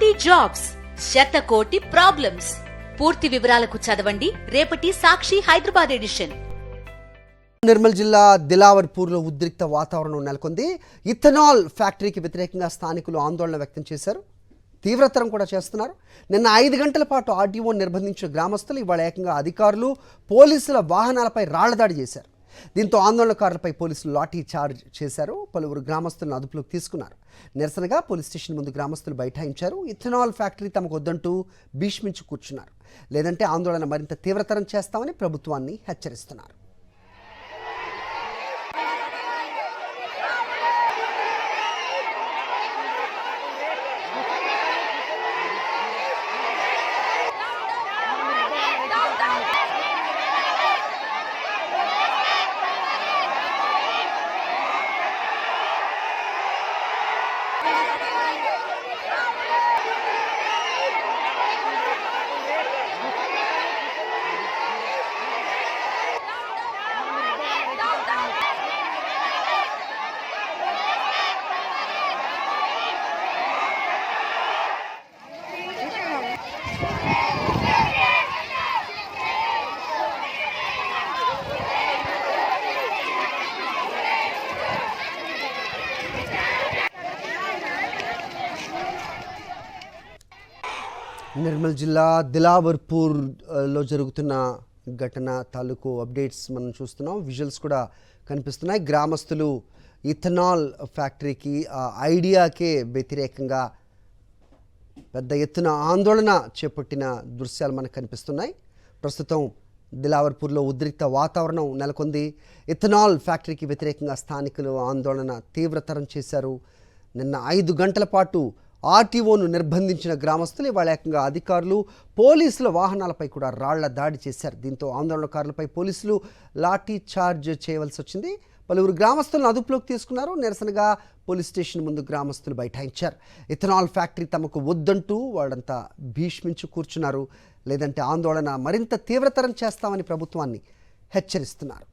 Lathi jobs, శతకోటి problems. పూర్తి వివరాలకు చదవండి రేపటి సాక్షి హైదరాబాద్ ఎడిషన్. నిర్మల్ జిల్లా దిలావర్పూర్లో ఉద్రిక్త వాతావరణం నెలకొంది. ఇథనాల్ ఫ్యాక్టరీకి వ్యతిరేకంగా స్థానికులు ఆందోళన వ్యక్తం చేశారు, తీవ్రతరం కూడా చేస్తున్నారు. నిన్న 5 గంటల పాటు ఆర్టీఓ నిర్బంధించిన గ్రామస్తులు ఇవాళ ఏకంగా అధికారులు పోలీసుల వాహనాలపై రాళ్లదాడి చేశారు. దీంతో ఆందోళనకారులపై పోలీసులు లాఠీ చార్జ్ చేశారు. పలువురు గ్రామస్తులను అదుపులోకి తీసుకున్నారు. నిరసనగా పోలీస్ స్టేషన్ ముందు గ్రామస్తులు బైఠాయించారు. ఇథనాల్ ఫ్యాక్టరీ తమకు వద్దంటూ భీష్మించి కూర్చున్నారు. లేదంటే ఆందోళన మరింత తీవ్రతరం చేస్తామని ప్రభుత్వాన్ని హెచ్చరిస్తున్నారు. నిర్మల్ జిల్లా దిలావర్పూర్లో జరుగుతున్న ఘటన తాలూకు అప్డేట్స్ మనం చూస్తున్నాం. విజువల్స్ కూడా కనిపిస్తున్నాయి. గ్రామస్తులు ఇథనాల్ ఫ్యాక్టరీకి ఐడియాకే వ్యతిరేకంగా పెద్ద ఎత్తున ఆందోళన చేపట్టిన దృశ్యాలు మనకు కనిపిస్తున్నాయి. ప్రస్తుతం దిలావర్పూర్లో ఉద్రిక్త వాతావరణం నెలకొంది. ఇథనాల్ ఫ్యాక్టరీకి వ్యతిరేకంగా స్థానికులు ఆందోళన తీవ్రతరం చేశారు. నిన్న 5 గంటల పాటు ఆర్టీఓను నిర్బంధించిన గ్రామస్తులు ఇవాళ ఏకంగా అధికారులు పోలీసుల వాహనాలపై కూడా రాళ్ల దాడి చేశారు. దీంతో ఆందోళనకారులపై పోలీసులు లాఠీ చార్జ్ చేయవలసి వచ్చింది. పలువురు గ్రామస్తులను అదుపులోకి తీసుకున్నారు. నిరసనగా పోలీస్ స్టేషన్ ముందు గ్రామస్తులు బైఠాయించారు. ఇథనాల్ ఫ్యాక్టరీ తమకు వద్దంటూ వాళ్ళంతా భీష్మించి కూర్చున్నారు. లేదంటే ఆందోళన మరింత తీవ్రతరం చేస్తామని ప్రభుత్వాన్ని హెచ్చరిస్తున్నారు.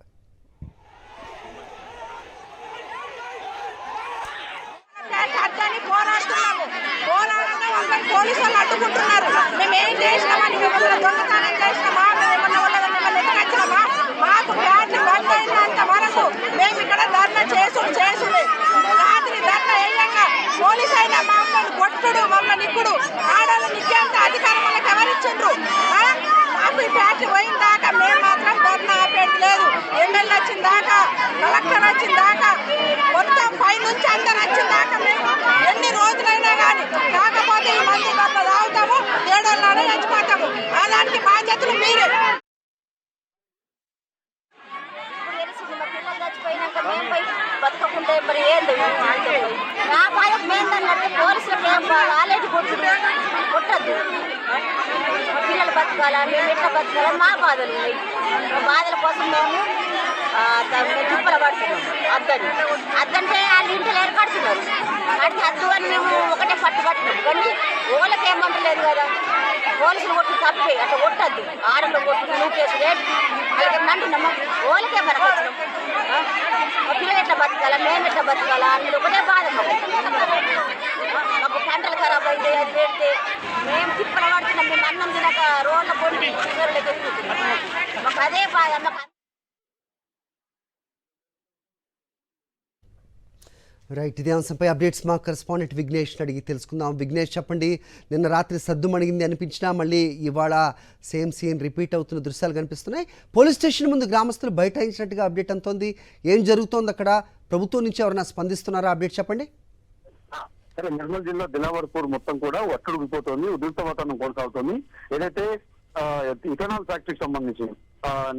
పోలీసులు అడ్డుకుంటున్నారు. మేము ఏం చేసినామని దొంగతనం చేసినామా, వచ్చినామా, మాకు ఫ్యాక్టరీ బంద్ అయినంత వరకు మేము ఇక్కడ ధర్నా చేసుడే. రాత్రి ధర్నా వేయంగా పోలీసు అయినా మమ్మల్ని కొట్టుడు, మమ్మల్ని ఇప్పుడు ఆడవాళ్ళు నిత్యంత అధికారం మనకు ఎవరిచ్చిండ్రు? మాకు ఈ ఫ్యాక్టరీ పోయిన దాకా మేము మాత్రం ధర్నా ఆపేది లేదు. ఎమ్మెల్యే వచ్చిన దాకా, కలెక్టర్ వచ్చిన దాకా, మొత్తం పై నుంచి అందరు వచ్చిన దాకా మేము ఎన్ని రోజులైనా కానీ కాకపోతే ఈ మంది అట్లా తాగుతాము, ఏడోళ్ళనే చచ్చిపోతాము. దానికి బాధ్యతలు మీరే. బతకకుంటే మరి ఏంది నా బాధకు మేందన్నట్టు పోలీసులకు ఏం ఆలేటి కొట్టుడు కొట్టద్దు. పిల్లలు బతకాలా, మేము ఎట్లా బతకాలా, మా బాధలు ఉన్నాయి. మా బాధల కోసం మేము తిప్పలు పడుతున్నాం. అద్దంటే వాళ్ళు ఇంట్లో ఏర్పడుతున్నారు. అంటే అద్దు అని మేము ఒకటే పట్టుబట్టినాం. కానీ ఓళ్ళకి ఏమంటలేదు కదా, పోలీసులు కొట్టు తప్పే, అట్లా కొట్టద్దు. ఆడలో కొట్టు నూకేసి అలాగే నంటున్నాము. ఓళ్ళకే బతకొచ్చినాం. మా పిల్లలు ఎట్లా బతకాలా, మేము ఎట్లా బతకాలా అనేది ఒకటే బాధ. మాకు పంటలు ఖరాబ్ అయితే అది పెడితే మేము తిప్పలు పడుతున్నాం. మేము అన్నం తినక రోడ్ల పొడి చివరిలోకి ఎదుగుతున్నాం. మాకు అదే బాధ. రైట్, ఇదే అంశంపై అప్డేట్స్ మా కరెస్పాండెంట్ విఘ్నేష్ అడిగి తెలుసుకుందాం. విఘ్నేష్, చెప్పండి, నిన్న రాత్రి సద్దుమణిగింది అనిపించినా మళ్ళీ ఇవాళ సేమ్ సీన్ రిపీట్ అవుతున్న దృశ్యాలు కనిపిస్తున్నాయి. పోలీస్ స్టేషన్ ముందు గ్రామస్తులు బైఠాయించినట్టుగా అప్డేట్ అంతోంది. ఏం జరుగుతోంది అక్కడ? ప్రభుత్వం నుంచి ఎవరైనా స్పందిస్తున్నారా? అప్డేట్ చెప్పండి. సరే, నిర్మల్ జిల్లా దిలావర్పూర్ మొత్తం కూడా ఒక్కడిపోతోంది, ఉద్రిక్త వాతావరణం కొనసాగుతోంది. ఏదైతే ఇథనాల్ ఫ్యాక్టరీకి సంబంధించి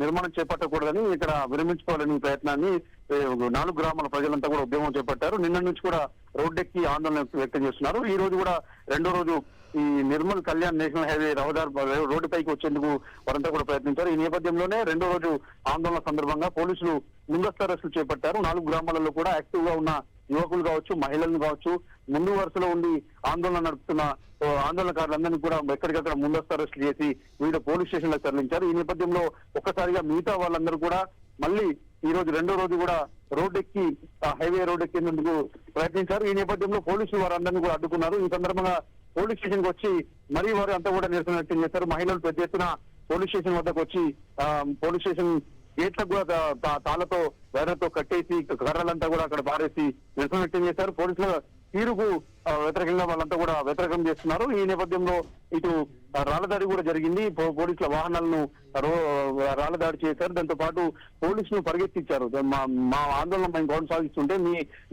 నిర్మాణం చేపట్టకూడదని, ఇక్కడ విరమించుకోవాలని ప్రయత్నాన్ని 4 గ్రామాల ప్రజలంతా కూడా ఉద్యమం చేపట్టారు. నిన్న నుంచి కూడా రోడ్డెక్కి ఆందోళన వ్యక్తం చేస్తున్నారు. ఈ రోజు కూడా 2వ రోజు ఈ నిర్మల్ కళ్యాణ్ నేషనల్ హైవే రహదారి రోడ్డుపైకి వచ్చేందుకు వారంతా కూడా ప్రయత్నించారు. ఈ నేపథ్యంలోనే 2వ రోజు ఆందోళన సందర్భంగా పోలీసులు ముందస్తు అరెస్టులు చేపట్టారు. 4 గ్రామాలలో కూడా యాక్టివ్ గా ఉన్న యువకులు కావచ్చు, మహిళలను కావచ్చు, ముందు వరుసలో ఉండి ఆందోళన నడుపుతున్న ఆందోళనకారులందరినీ కూడా ఎక్కడికక్కడ ముందస్తు అరెస్టులు చేసి వివిధ పోలీస్ స్టేషన్లకు తరలించారు. ఈ నేపథ్యంలో ఒక్కసారిగా మిగతా వాళ్ళందరూ కూడా మళ్ళీ ఈ రోజు 2వ రోజు కూడా రోడ్డెక్కి హైవే రోడ్డెక్కేందుకు ప్రయత్నించారు. ఈ నేపథ్యంలో పోలీసులు వారందరినీ కూడా అడ్డుకున్నారు. ఈ సందర్భంగా పోలీస్ స్టేషన్ కి వచ్చి మరీ వారు అంతా కూడా నిరసన వ్యక్తం చేశారు. మహిళలు పెద్ద ఎత్తున పోలీస్ స్టేషన్ వద్దకు వచ్చి పోలీస్ స్టేషన్ గేట్లకు కూడా తాళ్లతో వైర్లతో కట్టేసి కర్రలంతా కూడా అక్కడ పారేసి నిరసన వ్యక్తం చేశారు. పోలీసుల తీరుకు వ్యతిరేకంగా వాళ్ళంతా కూడా వ్యతిరేకం చేస్తున్నారు. ఈ నేపథ్యంలో ఇటు రాళ్లదాడి కూడా జరిగింది. పోలీసుల వాహనాలను రాళ్లదాడి చేశారు. దాంతో పాటు పోలీసులు పరిగెత్తించారు. మా ఆందోళన మేము కొనసాగిస్తుంటే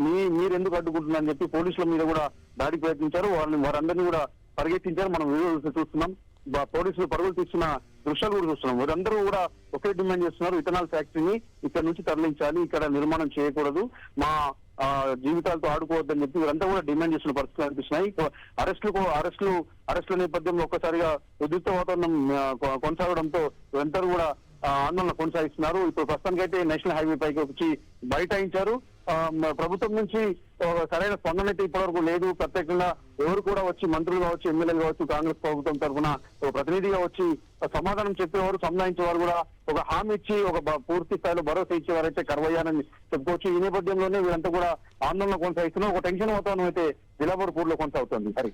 మీరు ఎందుకు అడ్డుకుంటున్నారని చెప్పి పోలీసుల మీద కూడా దాడికి ప్రయత్నించారు. వారందరినీ కూడా పరిగెత్తించారు. మనం వీడియోస్ చూస్తున్నాం. పోలీసులు పరుగులు తీస్తున్న దృశ్యాలు కూడా చూస్తున్నాం. వీరందరూ కూడా ఒకే డిమాండ్ చేస్తున్నారు. ఇథనాల్ ఫ్యాక్టరీని ఇక్కడ నుంచి తరలించాలి, ఇక్కడ నిర్మాణం చేయకూడదు, మా జీవితాలతో ఆడుకోవద్దని చెప్పి వీరంతా కూడా డిమాండ్ చేస్తున్న పరిస్థితులు అనిపిస్తున్నాయి. అరెస్టుల నేపథ్యంలో ఒక్కసారిగా ఉద్రిక్త వాతావరణం కొనసాగడంతో వీరందరూ కూడా ఆందోళన కొనసాగిస్తున్నారు. ఇప్పుడు ప్రస్తుతానికైతే నేషనల్ హైవే పైకి వచ్చి బైఠాయించారు. ప్రభుత్వం నుంచి సరైన స్పందన అయితే ఇప్పటివరకు లేదు. ప్రత్యేకంగా ఎవరు కూడా వచ్చి మంత్రులు కావచ్చు, ఎమ్మెల్యేలు కావచ్చు, కాంగ్రెస్ ప్రభుత్వం తరఫున ఒక ప్రతినిధిగా వచ్చి సమాధానం చెప్పేవారు, సంధానించేవారు కూడా ఒక హామీ ఇచ్చి ఒక పూర్తి స్థాయిలో భరోసా ఇచ్చేవారైతే కరువయ్యారని చెప్పుకోవచ్చు. ఈ నేపథ్యంలోనే వీరంతా కూడా ఆందోళన కొనసాగిస్తున్నారు. ఒక టెన్షన్ వాతావరణం అయితే దిలావర్పూర్ లో కొనసాగుతుంది. సరే,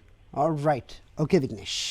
రైట్, ఓకే విఘ్నేష్.